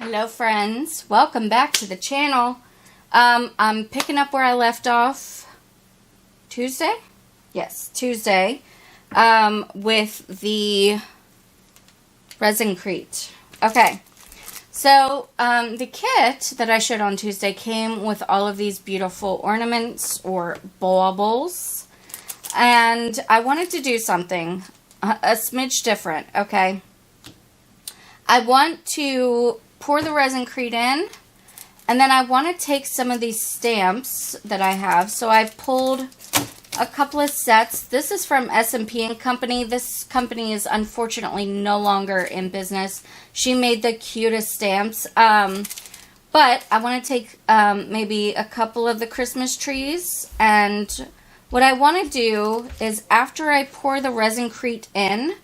Hello friends, welcome back to the channel. I'm picking up where I left off Tuesday? Yes, Tuesday, with the ResinCrete. Okay, so the kit that I showed on Tuesday came with all of these beautiful ornaments or baubles, and I wanted to do something a smidge different, okay? I want to pour the ResinCrete in, and then I want to take some of these stamps that I have. So I've pulled a couple of sets. This is from S&P & Company. This company is unfortunately no longer in business. She made the cutest stamps. But I want to take maybe a couple of the Christmas trees, and what I want to do is after I pour the ResinCrete in,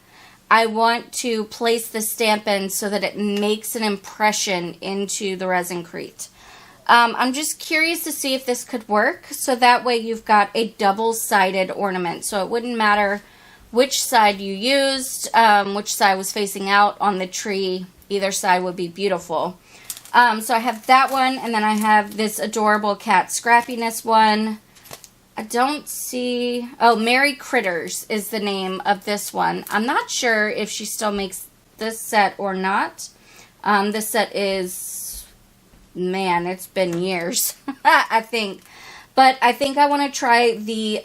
I want to place the stamp in so that it makes an impression into the ResinCrete. I'm just curious to see if this could work, so that way you've got a double-sided ornament. So it wouldn't matter which side you used, which side was facing out on the tree. Either side would be beautiful. So I have that one, and then I have this adorable cat scrappiness one. I don't see... Oh, Merry Critters is the name of this one. I'm not sure if she still makes this set or not. This set is... Man, it's been years, I think. But I think I want to try the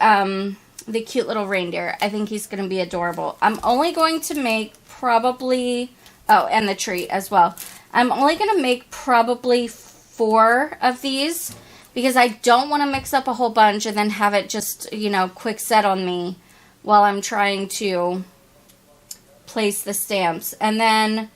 cute little reindeer. I think he's going to be adorable. I'm only going to make probably... Oh, and the tree as well. I'm only going to make probably 4 of these, because I don't want to mix up a whole bunch and then have it just, you know, quick set on me while I'm trying to place the stamps. And then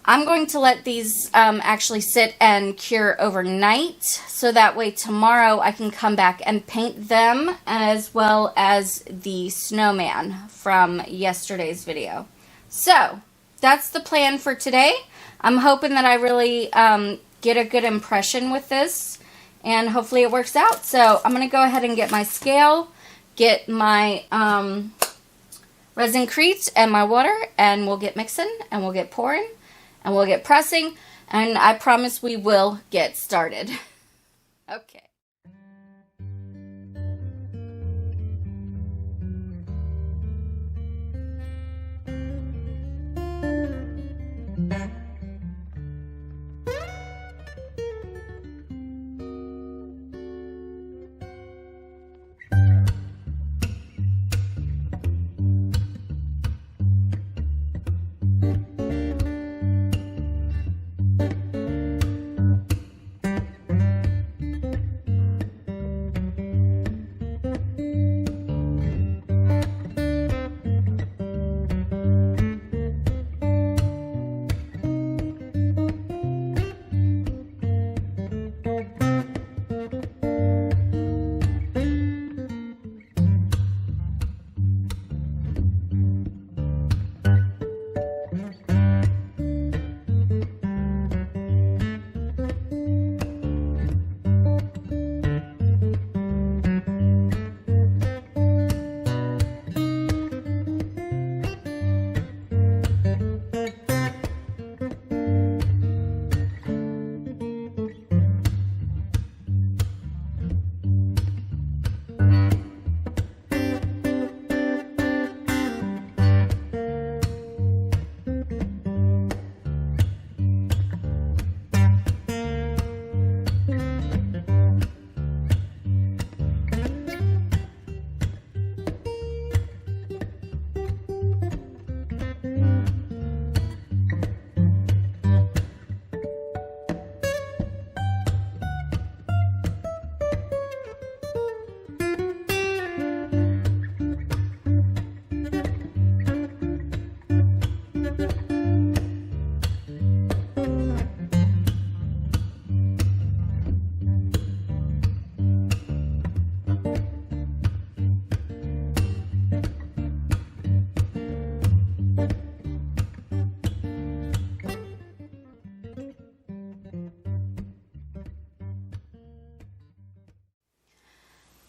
I'm going to let these actually sit and cure overnight, so that way tomorrow I can come back and paint them, as well as the snowman from yesterday's video. So that's the plan for today. I'm hoping that I really get a good impression with this, and hopefully it works out. So I'm going to go ahead and get my scale, get my ResinCrete and my water, and we'll get mixing, and we'll get pouring, and we'll get pressing, and I promise we will get started. Okay.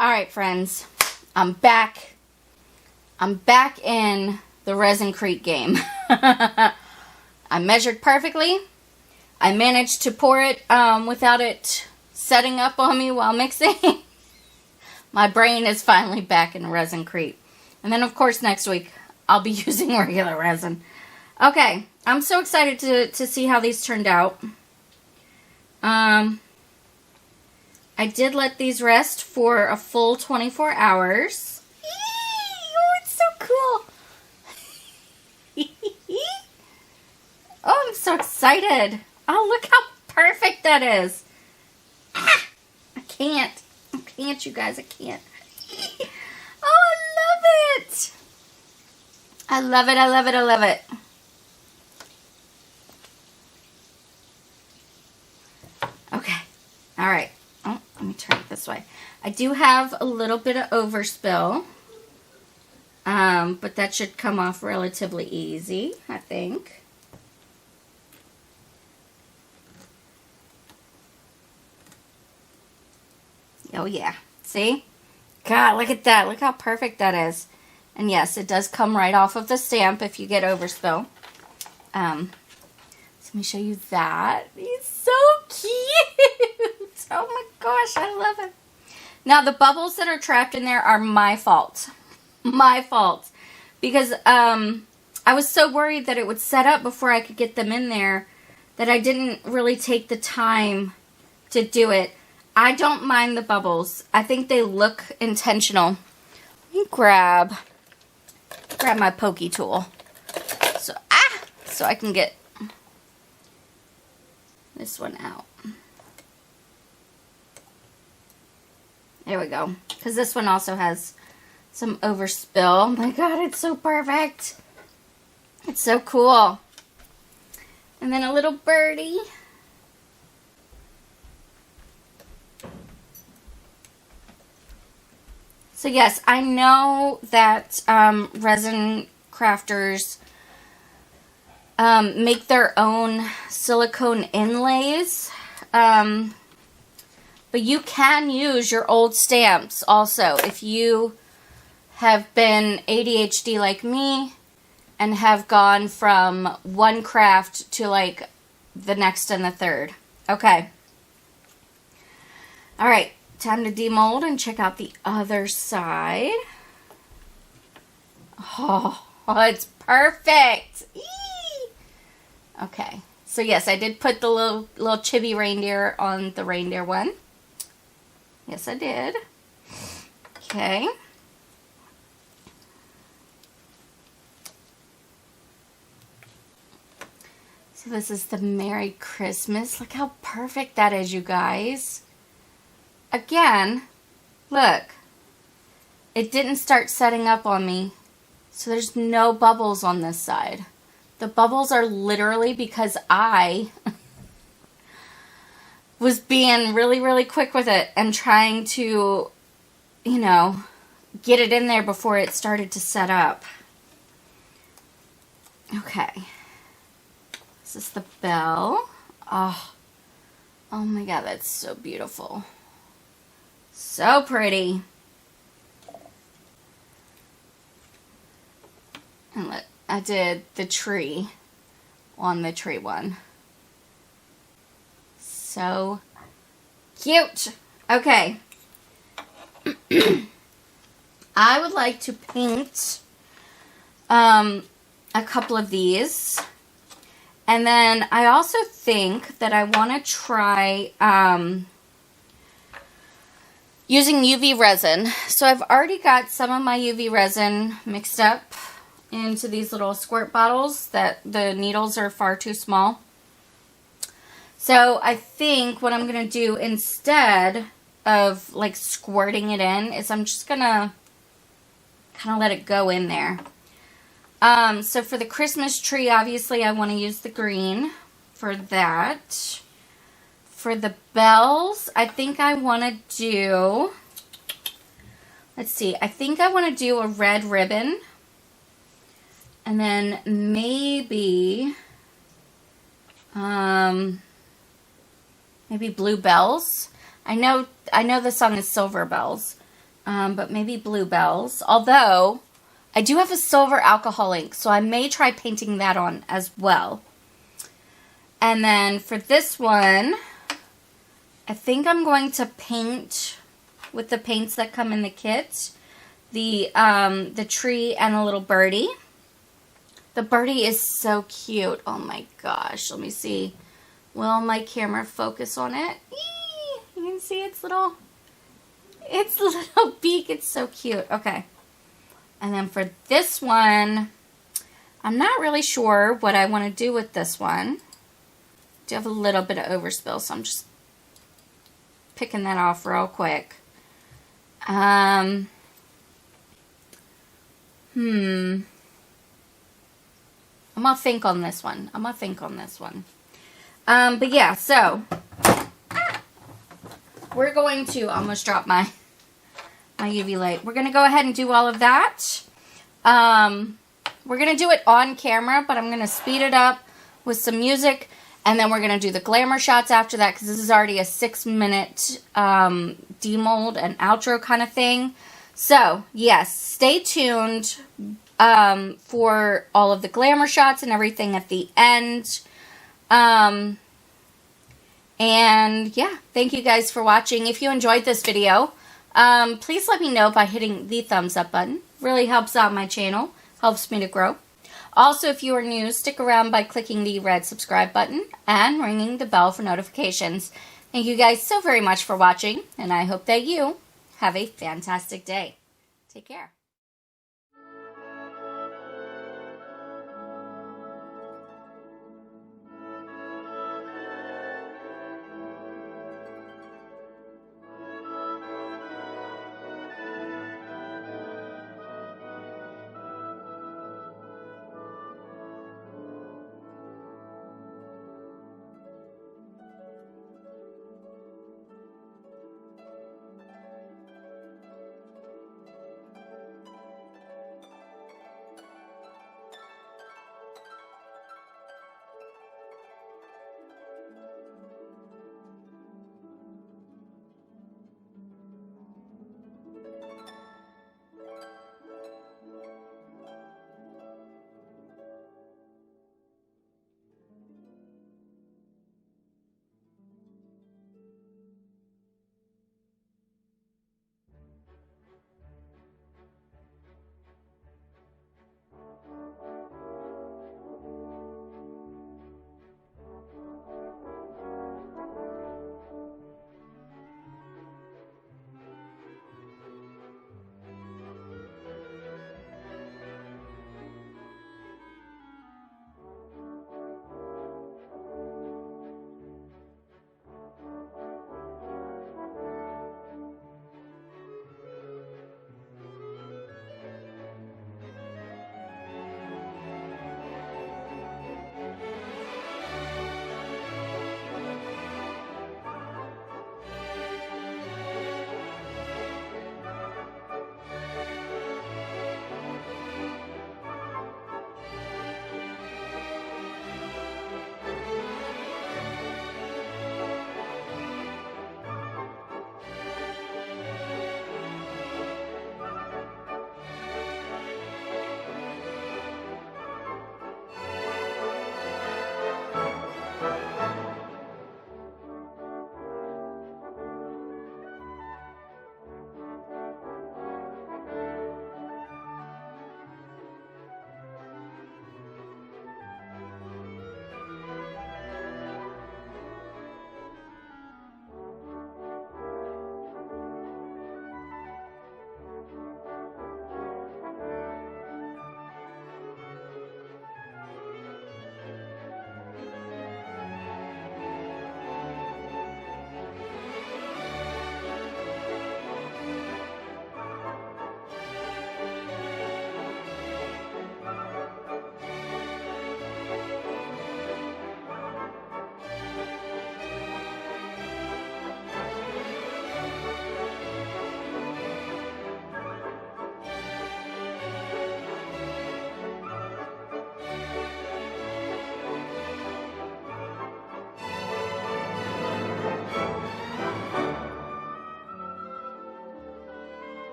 Alright friends, I'm back. I'm back in the ResinCrete game. I measured perfectly. I managed to pour it without it setting up on me while mixing. My brain is finally back in ResinCrete. And then, of course, next week, I'll be using regular resin. Okay, I'm so excited to see how these turned out. I did let these rest for a full 24 hours. Oh, it's so cool. Oh, I'm so excited. Oh, look how perfect that is. Ah, I can't, you guys. I can't. Oh, I love it. I love it, I love it, I love it. Okay. All right. Oh, let me turn it this way. I do have a little bit of overspill. But that should come off relatively easy, I think. Oh yeah, see? God, look at that. Look how perfect that is. And yes, it does come right off of the stamp if you get overspill. So let me show you that. It's so cute. Oh my gosh, I love it. Now the bubbles that are trapped in there are my fault. My fault. Because I was so worried that it would set up before I could get them in there that I didn't really take the time to do it. I don't mind the bubbles. I think they look intentional. Let me grab my pokey tool. So I can get this one out. There we go. Because this one also has some overspill. Oh my god, it's so perfect. It's so cool. And then a little birdie. So yes, I know that resin crafters make their own silicone inlays. But you can use your old stamps also if you have been ADHD like me and have gone from one craft to like the next and the third. Okay. All right. Time to demold and check out the other side. Oh, it's perfect. Eee! Okay. So yes, I did put the little chibi reindeer on the reindeer one. Yes, I did. Okay. So this is the Merry Christmas. Look how perfect that is, you guys. Again, look. It didn't start setting up on me. So there's no bubbles on this side. The bubbles are literally because I was being really, really quick with it and trying to, you know, get it in there before it started to set up. Okay. This is the bell. Oh my god, that's so beautiful. So pretty. And look, I did the tree on the tree one. So cute. Okay. I would like to paint a couple of these. And then I also think that I want to try using UV resin. So I've already got some of my UV resin mixed up into these little squirt bottles that the needles are far too small. So I think what I'm going to do instead of like squirting it in is I'm just going to kind of let it go in there. So for the Christmas tree, obviously I want to use the green for that. For the bells, I think I want to do, let's see, I think I want to do a red ribbon. And then maybe, maybe blue bells. I know the song is silver bells, but maybe blue bells. Although, I do have a silver alcohol ink, so I may try painting that on as well. And then for this one, I think I'm going to paint with the paints that come in the kit. The tree and a little birdie. The birdie is so cute. Oh my gosh. Let me see. Will my camera focus on it? Eee! You can see its little beak. It's so cute. Okay. And then for this one, I'm not really sure what I want to do with this one. I do have a little bit of overspill, so I'm just picking that off real quick. I'm gonna think on this one. But yeah, so we're going to almost drop my UV light. We're gonna go ahead and do all of that. We're gonna do it on camera, but I'm gonna speed it up with some music, and then we're gonna do the glamour shots after that, because this is already a 6-minute demold and outro kind of thing. So yes, stay tuned for all of the glamour shots and everything at the end. And yeah, thank you guys for watching. If you enjoyed this video, please let me know by hitting the thumbs up button. Really helps out my channel, helps me to grow. Also, if you are new, stick around by clicking the red subscribe button and ringing the bell for notifications. Thank you guys so very much for watching, and I hope that you have a fantastic day. Take care.